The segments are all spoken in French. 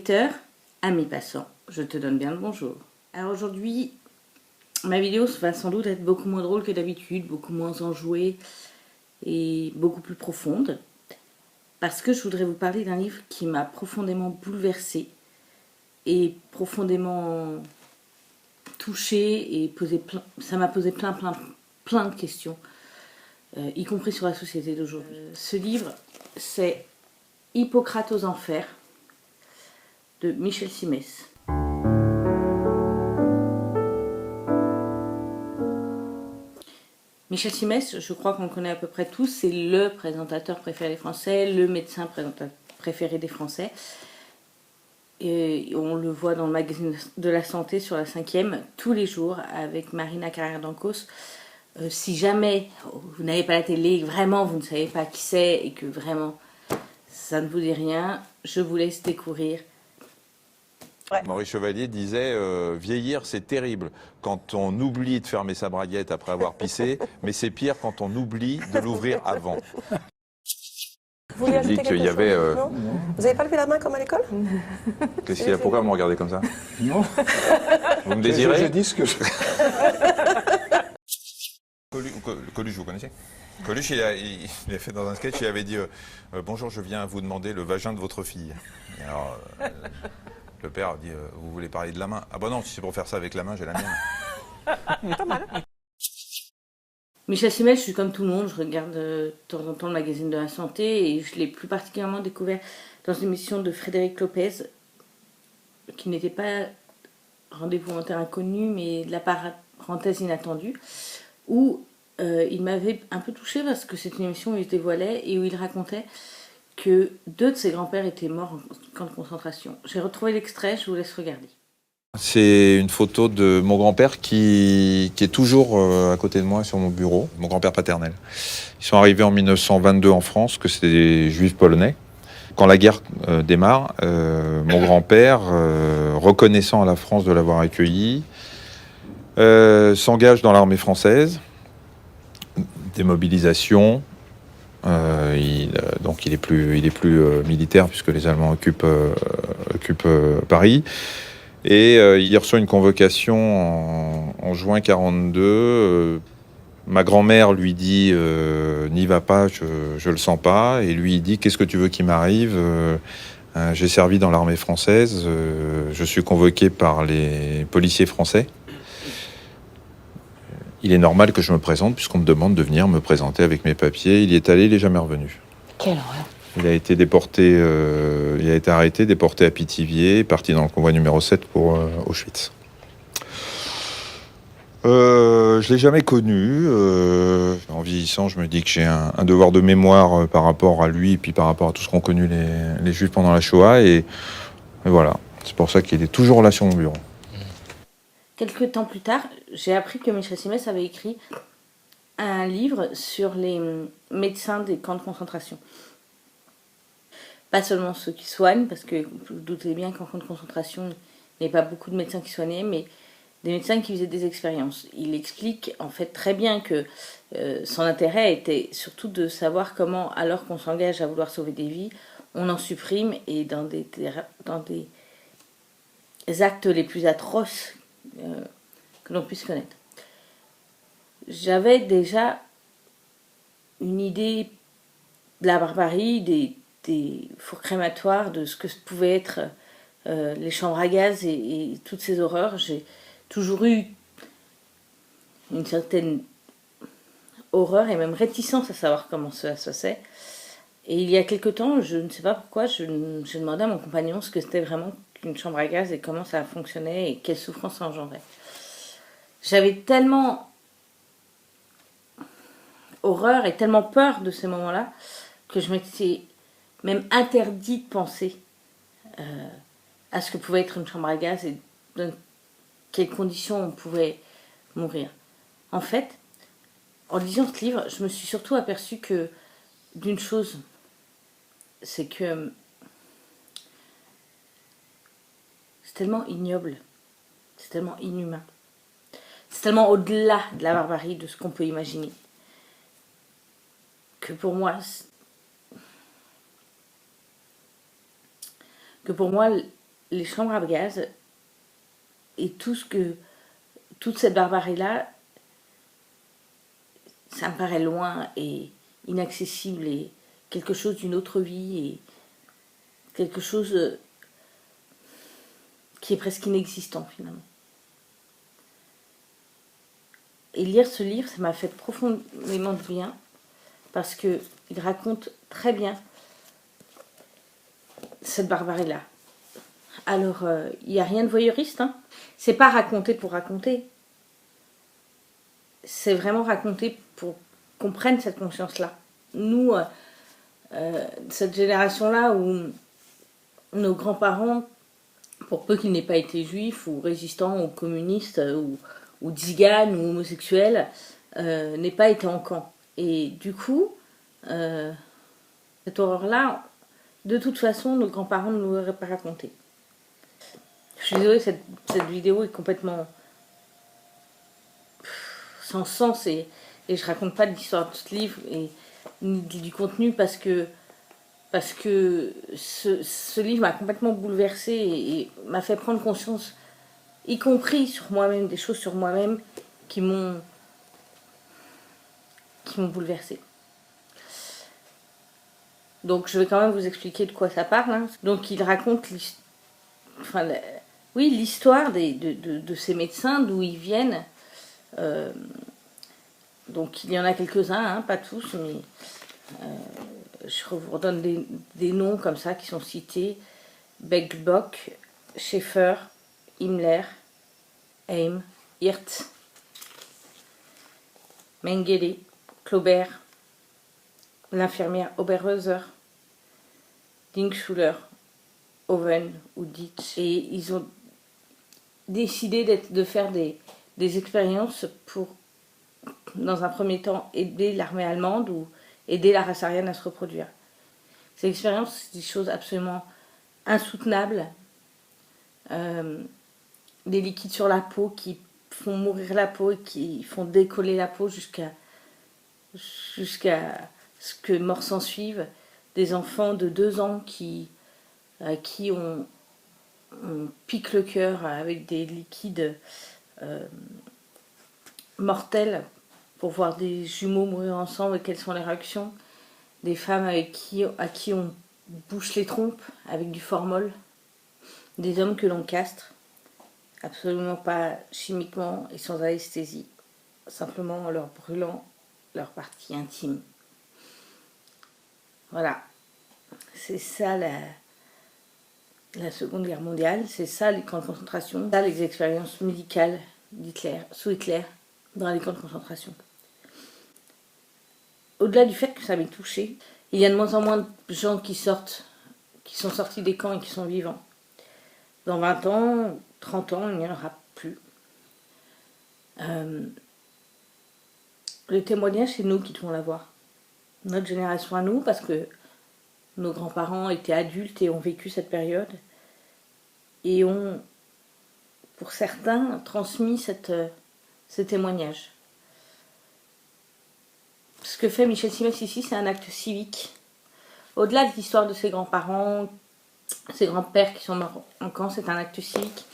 lecteurs, amis passants, je te donne bien le bonjour. Alors aujourd'hui, ma vidéo va sans doute être beaucoup moins drôle que d'habitude, beaucoup moins enjouée et beaucoup plus profonde, parce que je voudrais vous parler d'un livre qui m'a profondément bouleversée et profondément touchée, et ça m'a posé plein de questions, y compris sur la société d'aujourd'hui. Ce livre, c'est Hippocrate aux enfers de Michel Simès. Michel Simès, je crois qu'on le connaît à peu près tous, c'est le présentateur préféré des Français, le médecin préféré des Français. Et on le voit dans le magazine de la santé sur la 5e tous les jours avec Marina Carrère d'Ancos. Si jamais vous n'avez pas la télé, vraiment vous ne savez pas qui c'est et que vraiment ça ne vous dit rien, je vous laisse découvrir. Ouais. Maurice Chevalier disait vieillir c'est terrible quand on oublie de fermer sa braguette après avoir pissé, mais c'est pire quand on oublie de l'ouvrir avant. Vous voulez ajouter quelque chose? Non. Vous n'avez pas levé la main comme à l'école? Qu'est-ce qu'il y a? Pourquoi vous me regardez comme ça? Non. Vous me désirez? Je dis ce que je... Coluche, vous connaissez? Coluche, il a fait dans un sketch, il avait dit bonjour, je viens vous demander le vagin de votre fille. Et alors, le père a dit vous voulez parler de la main? Ah bah non, si c'est pour faire ça avec la main, j'ai la mienne. Pas mal. Michel Simès, je suis comme tout le monde, je regarde de temps en temps le magazine de la santé et je l'ai plus particulièrement découvert dans une émission de Frédéric Lopez, qui n'était pas Rendez-vous en terre inconnue, mais de la parenthèse inattendue, où il m'avait un peu touchée parce que c'est une émission où il se dévoilait et où il racontait que 2 de ses grands-pères étaient morts en camp de concentration. J'ai retrouvé l'extrait, je vous laisse regarder. C'est une photo de mon grand-père qui est toujours à côté de moi sur mon bureau, mon grand-père paternel. Ils sont arrivés en 1922 en France, que c'était des juifs polonais. Quand la guerre démarre, mon grand-père, reconnaissant à la France de l'avoir accueilli, s'engage dans l'armée française, démobilisation. Donc il est plus militaire puisque les Allemands occupent Paris. Et il reçoit une convocation en juin 1942. Ma grand-mère lui dit n'y va pas, je le sens pas. Et lui il dit qu'est-ce que tu veux qu'il m'arrive? J'ai servi dans l'armée française, je suis convoqué par les policiers français. Il est normal que je me présente puisqu'on me demande de venir me présenter avec mes papiers. Il y est allé, il n'est jamais revenu. Quelle horreur! Il a été déporté, il a été arrêté, déporté à Pithiviers, parti dans le convoi numéro 7 pour Auschwitz. Je ne l'ai jamais connu. En vieillissant, je me dis que j'ai un devoir de mémoire par rapport à lui et puis par rapport à tout ce qu'ont connu les Juifs pendant la Shoah. Et voilà, c'est pour ça qu'il est toujours là sur mon bureau. Quelques temps plus tard, j'ai appris que Michel Simès avait écrit un livre sur les médecins des camps de concentration. Pas seulement ceux qui soignent, parce que vous vous doutez bien qu'en camp de concentration, il n'y avait pas beaucoup de médecins qui soignaient, mais des médecins qui faisaient des expériences. Il explique en fait très bien que son intérêt était surtout de savoir comment, alors qu'on s'engage à vouloir sauver des vies, on en supprime et dans des actes les plus atroces que l'on puisse connaître. J'avais déjà une idée de la barbarie, des fours crématoires, de ce que pouvaient être les chambres à gaz et toutes ces horreurs. J'ai toujours eu une certaine horreur et même réticence à savoir comment cela se passait. Et il y a quelque temps, je ne sais pas pourquoi, je demandais à mon compagnon ce que c'était vraiment qu'une chambre à gaz et comment ça fonctionnait et quelle souffrance ça engendrait. J'avais tellement horreur et tellement peur de ces moments-là que je m'étais même interdit de penser à ce que pouvait être une chambre à gaz et dans quelles conditions on pouvait mourir. En fait, en lisant ce livre, je me suis surtout aperçue que d'une chose, c'est que c'est tellement ignoble, c'est tellement inhumain, c'est tellement au-delà de la barbarie de ce qu'on peut imaginer, que pour moi, les chambres à gaz et toute cette barbarie-là, ça me paraît loin et inaccessible et quelque chose d'une autre vie et quelque chose qui est presque inexistant finalement. Et lire ce livre, ça m'a fait profondément de bien parce qu'il raconte très bien cette barbarie-là. Alors, il n'y a rien de voyeuriste, hein. C'est pas raconter pour raconter. C'est vraiment raconter pour qu'on prenne cette conscience-là. Nous, cette génération-là où nos grands-parents, pour peu qu'ils n'aient pas été juifs ou résistants ou communistes ou tziganes ou homosexuels, n'aient pas été en camp. Et du coup, cette horreur-là, de toute façon, nos grands-parents ne nous l'auraient pas raconté. Je suis désolée, cette vidéo est complètement sans sens et je raconte pas l'histoire de ce livre ni du contenu parce que ce livre m'a complètement bouleversée et m'a fait prendre conscience, y compris sur moi-même, des choses sur moi-même qui m'ont bouleversée. Donc je vais quand même vous expliquer de quoi ça parle. Hein. Donc il raconte l'histoire de ces médecins, d'où ils viennent. Donc il y en a quelques-uns, hein, pas tous, mais je vous redonne des noms comme ça qui sont cités. Beiglböck, Schaeffer, Himmler, Heim, Hirt, Mengele, Claubert, l'infirmière Oberhauser, Dingschuler, Owen ou Dietz. Et ils ont décidé de faire des expériences pour, dans un premier temps, aider l'armée allemande ou aider la race aryenne à se reproduire. Ces expériences, c'est des choses absolument insoutenables. Des liquides sur la peau qui font mourir la peau et qui font décoller la peau jusqu'à ce que mort s'en suive. Des enfants de 2 ans qui on pique le cœur avec des liquides mortels pour voir des jumeaux mourir ensemble et quelles sont les réactions. Des femmes à qui on bouche les trompes avec du formol. Des hommes que l'on castre, absolument pas chimiquement et sans anesthésie, simplement en leur brûlant leur partie intime. Voilà, c'est ça la Seconde Guerre mondiale, c'est ça les camps de concentration, c'est ça les expériences médicales d'Hitler, sous Hitler, dans les camps de concentration. Au-delà du fait que ça m'ait touché, il y a de moins en moins de gens qui sont sortis des camps et qui sont vivants. Dans 20 ans, 30 ans, il n'y en aura plus. Le témoignage, c'est nous qui devons l'avoir. Notre génération à nous, parce que nos grands-parents étaient adultes et ont vécu cette période. Et ont, pour certains, transmis ce témoignage. Ce que fait Michel Simès ici, c'est un acte civique. Au-delà de l'histoire de ses grands-parents, ses grands-pères qui sont morts en camp, c'est un acte civique.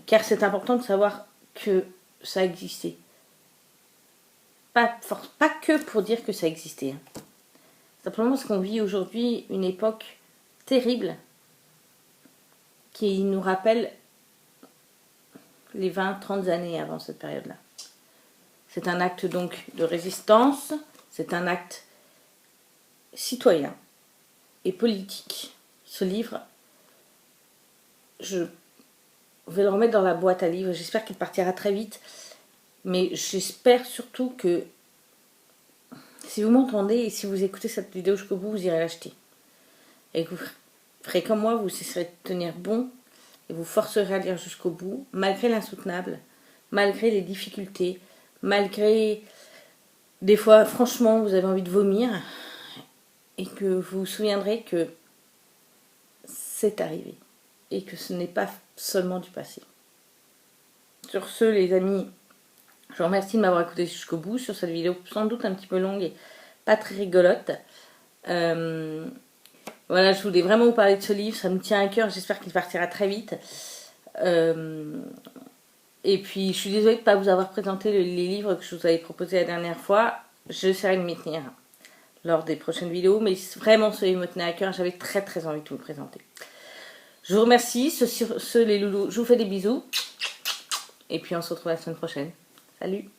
Car c'est important de savoir que ça existait. Pas que pour dire que ça existait. Hein. Simplement parce qu'on vit aujourd'hui une époque terrible qui nous rappelle les 20-30 années avant cette période-là. C'est un acte donc de résistance, c'est un acte citoyen et politique. Ce livre, je vais le remettre dans la boîte à livres, j'espère qu'il partira très vite, mais j'espère surtout que si vous m'entendez et si vous écoutez cette vidéo jusqu'au bout, vous irez l'acheter. Et que vous ferez comme moi, vous cesserez de tenir bon et vous forcerez à lire jusqu'au bout, malgré l'insoutenable, malgré les difficultés, malgré des fois, franchement, vous avez envie de vomir et que vous vous souviendrez que c'est arrivé et que ce n'est pas seulement du passé. Sur ce, les amis, je vous remercie de m'avoir écouté jusqu'au bout sur cette vidéo sans doute un petit peu longue et pas très rigolote. Voilà, je voulais vraiment vous parler de ce livre, ça me tient à cœur, j'espère qu'il partira très vite. Et puis, je suis désolée de ne pas vous avoir présenté les livres que je vous avais proposés la dernière fois. J'essaierai de m'y tenir lors des prochaines vidéos, mais vraiment, celui-là me tenait à cœur, j'avais très très envie de vous le présenter. Je vous remercie, les loulous, je vous fais des bisous. Et puis, on se retrouve la semaine prochaine. Salut!